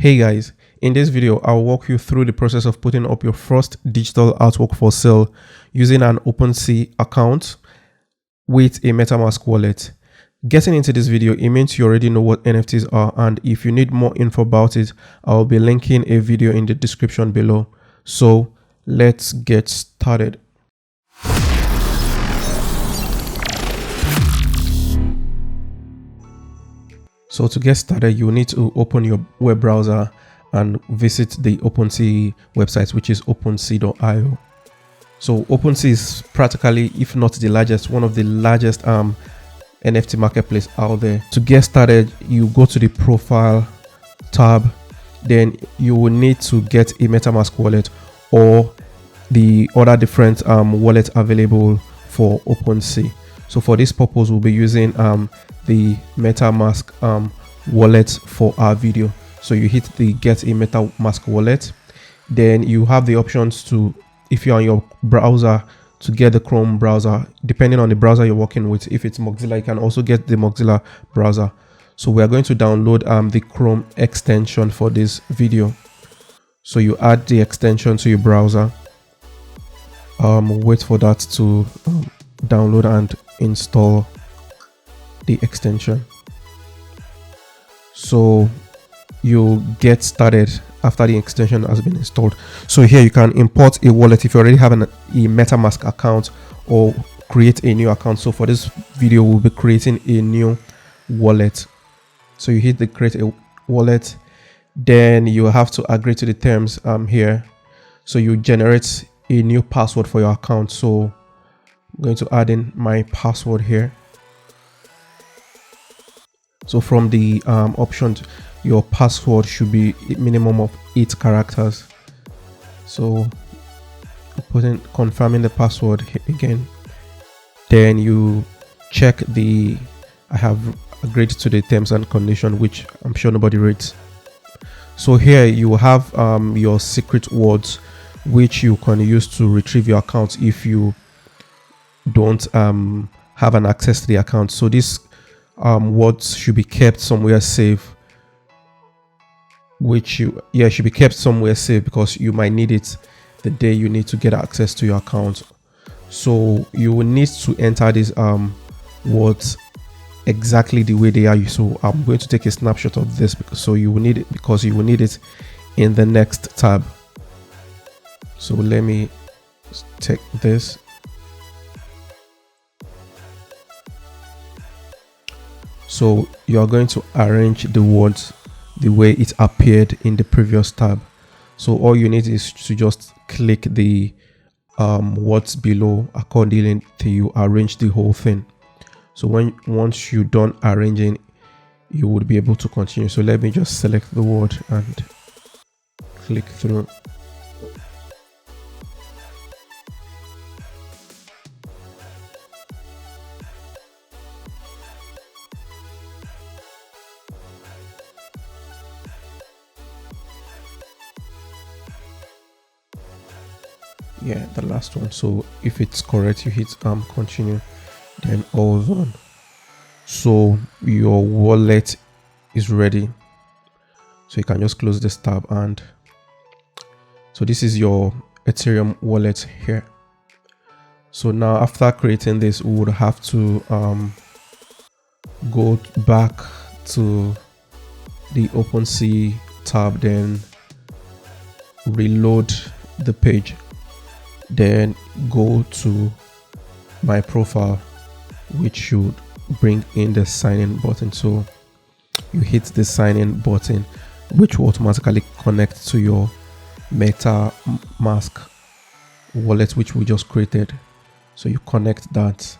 Hey guys, in this video I'll walk you through the process of putting up your first digital artwork for sale using an Opensea account with a Metamask wallet. Getting into this video, it means you already know what NFTs are, and if you need more info about it, I'll be linking a video in the description below. So let's get started. So to get started, you need to open your web browser and visit the Opensea website, which is opensea.io. So Opensea is practically, if not the largest, one of the largest NFT marketplace out there. To get started, you go to the profile tab, then you will need to get a Metamask wallet or the other different wallet available for Opensea. So for this purpose, we'll be using the Metamask wallet for our video. So you hit the get a Metamask wallet, then you have the options to, if you're on your browser, to get the Chrome browser, depending on the browser you're working with. If it's Mozilla, you can also get the Mozilla browser. So we are going to download the Chrome extension for this video. So you add the extension to your browser, wait for that to download and install the extension. So you get started after the extension has been installed. So here you can import a wallet if you already have a Metamask account, or create a new account. So for this video, we'll be creating a new wallet. So you hit the create a wallet, then you have to agree to the terms here. So you generate a new password for your account. So I'm going to add in my password here. So from the options, your password should be a minimum of 8 characters. So confirming the password again, then you check the I have agreed to the terms and condition, which I'm sure nobody reads. So here you have your secret words, which you can use to retrieve your account if you don't have an access to the account. So these words should be kept somewhere safe, should be kept somewhere safe because you might need it the day you need to get access to your account. So you will need to enter these words exactly the way they are. So I'm going to take a snapshot of this so you will need it, because you will need it in the next tab. So let me take this. So you are going to arrange the words the way it appeared in the previous tab. So all you need is to just click the words below accordingly till you arrange the whole thing. So once you're done arranging, you would be able to continue. So let me just select the word and click through. Yeah, the last one. So if it's correct, you hit continue, then all done. So your wallet is ready. So you can just close this tab, and so this is your Ethereum wallet here. So now after creating this, we would have to go back to the Opensea tab, then reload the page, then go to my profile, which should bring in the sign in button. So you hit the sign in button, which will automatically connect to your Metamask wallet, which we just created. So you connect that,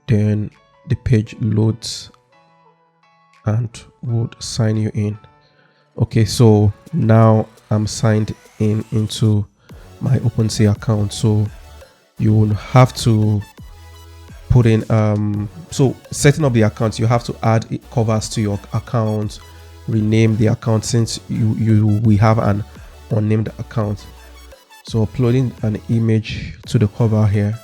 then the page loads and would sign you in. Okay, so now I'm signed in into my Opensea account. So you will have to put in so setting up the account, you have to add covers to your account, rename the account since we have an unnamed account. So uploading an image to the cover here,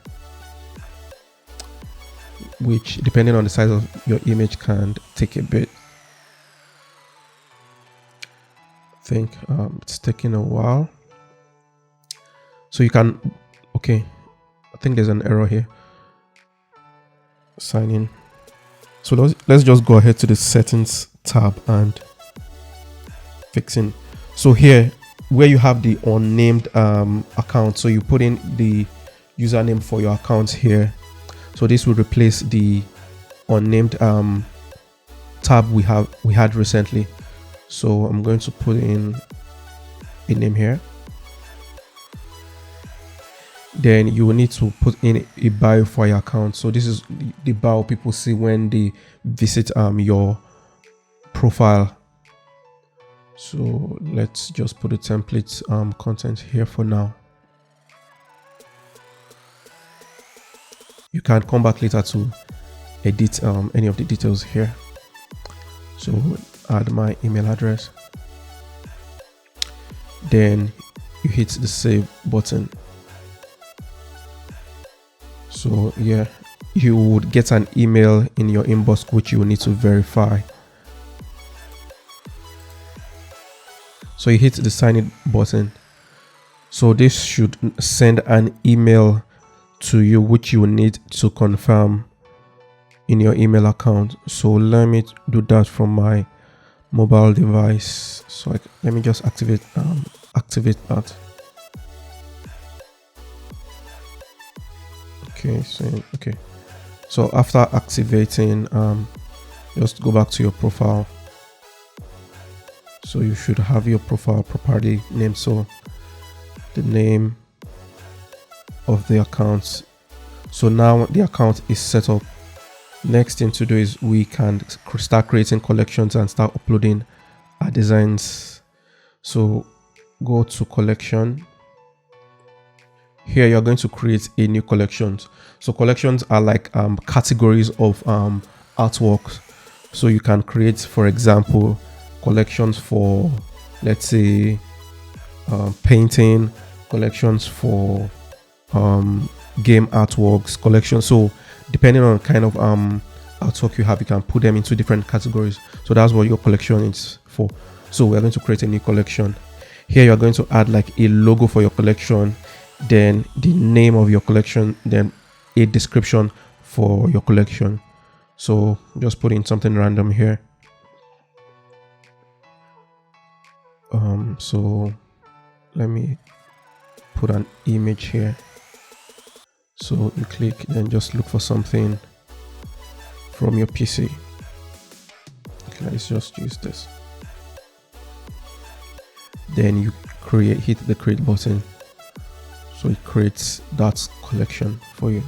which depending on the size of your image can take a bit. think it's taking a while. So you can, okay, I think there's an error here. Sign in. So let's just go ahead to the settings tab and fixing. So here where you have the unnamed account, so you put in the username for your account here. So this will replace the unnamed tab we had recently. So I'm going to put in a name here. Then you will need to put in a bio for your account. So this is the bio people see when they visit your profile. So let's just put the template content here for now. You can come back later to edit any of the details here. So add my email address. Then you hit the save button. So yeah, you would get an email in your inbox which you will need to verify. So you hit the sign in button. So this should send an email to you which you will need to confirm in your email account. So let me do that from my mobile device. So let me just activate that. Okay, so after activating, just go back to your profile. So you should have your profile properly named. So the name of the account. So now the account is set up. Next thing to do is we can start creating collections and start uploading our designs. So go to collection. Here you're going to create a new collection. So collections are like categories of artworks. So you can create, for example, collections for, let's say, painting, collections for game artworks, collections. So depending on kind of artwork you have, you can put them into different categories. So that's what your collection is for. So we're going to create a new collection. Here you're going to add like a logo for your collection, then the name of your collection, then a description for your collection. So just put in something random here. So let me put an image here. So you click, then just look for something from your PC. Okay, let's just use this. Then you hit the create button. So it creates that collection for you.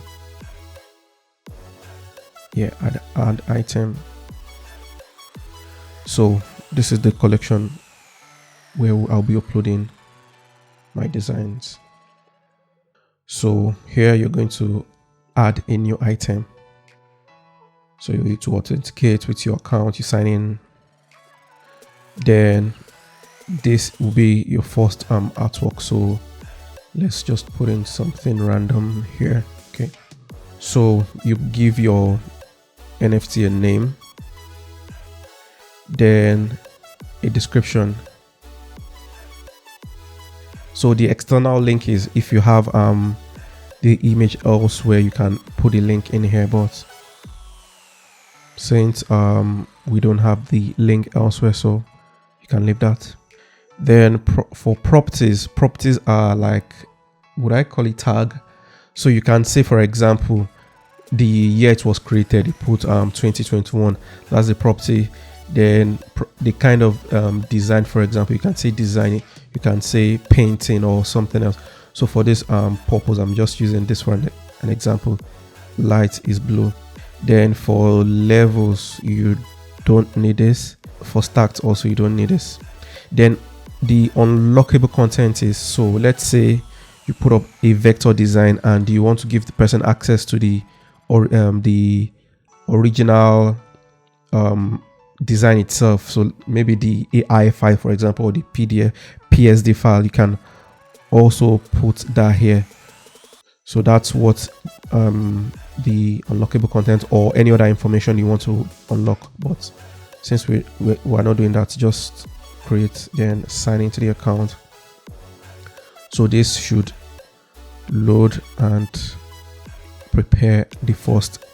Yeah, add item. So this is the collection where I'll be uploading my designs. So here you're going to add a new item. So you need to authenticate with your account, you sign in. Then this will be your first artwork. So let's just put in something random here. Okay, so you give your NFT a name, then a description. So the external link is if you have the image elsewhere, you can put a link in here, but since we don't have the link elsewhere, so you can leave that. Then for properties are like, would I call it tag? So you can say, for example, the year it was created, you put 2021, that's the property. Then the kind of design, for example, you can say design, you can say painting or something else. So for this purpose, I'm just using this one, an example. Light is blue. Then for levels, you don't need this. For stacked also, you don't need this. Then the unlockable content is, so let's say you put up a vector design and you want to give the person access to the original design itself. So maybe the AI file, for example, or the PDF PSD file, you can also put that here. So that's what the unlockable content or any other information you want to unlock. But since we are not doing that, just create, then sign into the account. So this should load and prepare the first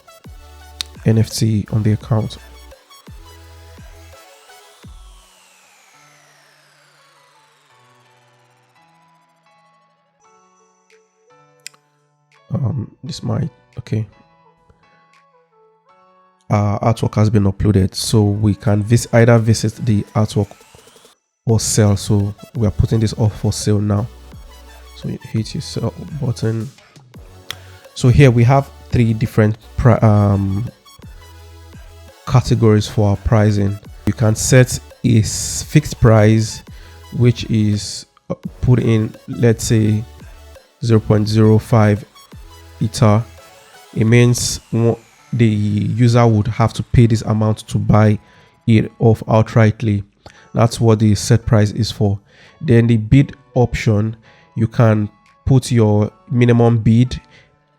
NFT on the account. This might, okay. Our artwork has been uploaded, so we can either visit the artwork or sell. So we are putting this off for sale now. So you hit your sell button. So here we have 3 different categories for our pricing. You can set a fixed price, which is put in, let's say 0.05 Ether. It means the user would have to pay this amount to buy it off outrightly. That's what the set price is for. Then the bid option, you can put your minimum bid,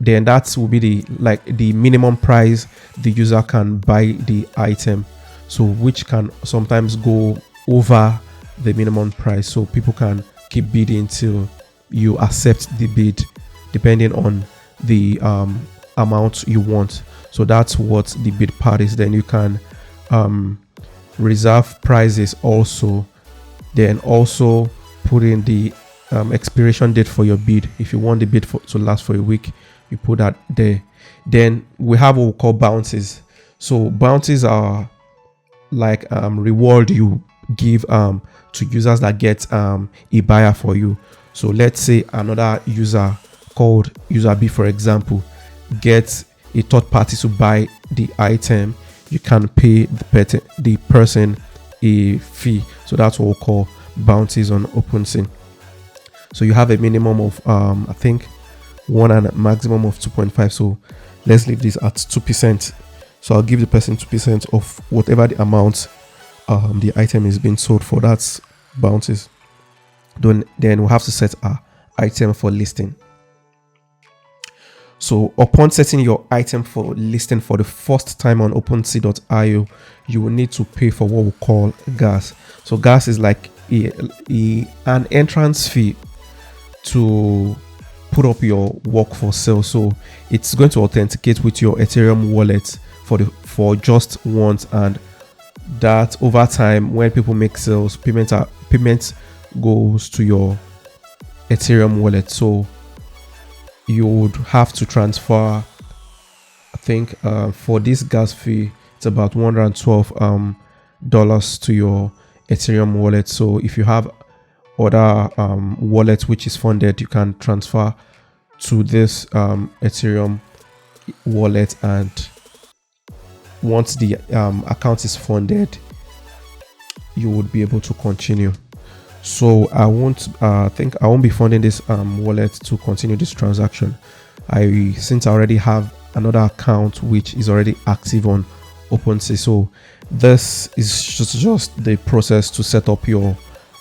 then that will be the minimum price the user can buy the item, so which can sometimes go over the minimum price, so people can keep bidding till you accept the bid depending on the amount you want. So that's what the bid part is. Then you can reserve prices also, then also put in the expiration date for your bid. If you want the bid to last for a week, you put that there. Then we have what we call bounties. So bounties are like reward you give to users that get a buyer for you. So let's say another user called user B, for example, gets a third party to buy the item. You can pay the person a fee. So that's what we call bounties on Opensea. So you have a minimum of I think 1 and a maximum of 2.5. So let's leave this at 2%. So I'll give the person 2% of whatever the amount the item is being sold for. That's bounties. Then we'll have to set our item for listing. So upon setting your item for listing for the first time on Opensea.io, you will need to pay for what we call gas. So gas is like an entrance fee to put up your work for sale. So it's going to authenticate with your Ethereum wallet for just once, and that over time when people make sales, payment goes to your Ethereum wallet. So you would have to transfer, I think for this gas fee it's about $112 to your Ethereum wallet. So if you have other wallet which is funded, you can transfer to this Ethereum wallet, and once the account is funded, you would be able to continue. So I won't be funding this wallet to continue this transaction. Since I already have another account which is already active on Opensea. So this is just the process to set up your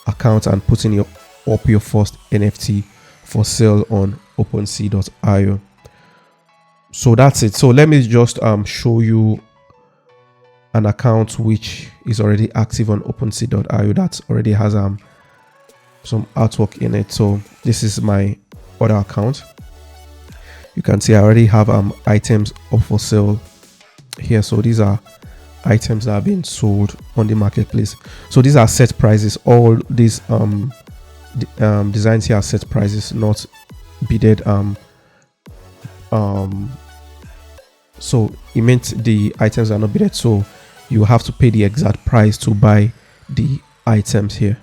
account and putting up your first NFT for sale on Opensea.io. So that's it. So let me just show you an account which is already active on Opensea.io that already has some artwork in it. So this is my other account. You can see I already have items up for sale here. So these are items that are being sold on the marketplace. So these are set prices. All these designs here are set prices, not bidded. So it meant the items are not bidded, so you have to pay the exact price to buy the items here.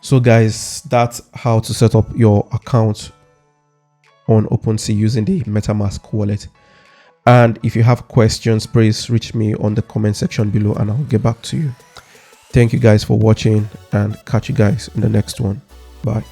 So guys, that's how to set up your account on Opensea using the Metamask wallet. And if you have questions, please reach me on the comment section below and I'll get back to you. Thank you guys for watching, and catch you guys in the next one. Bye.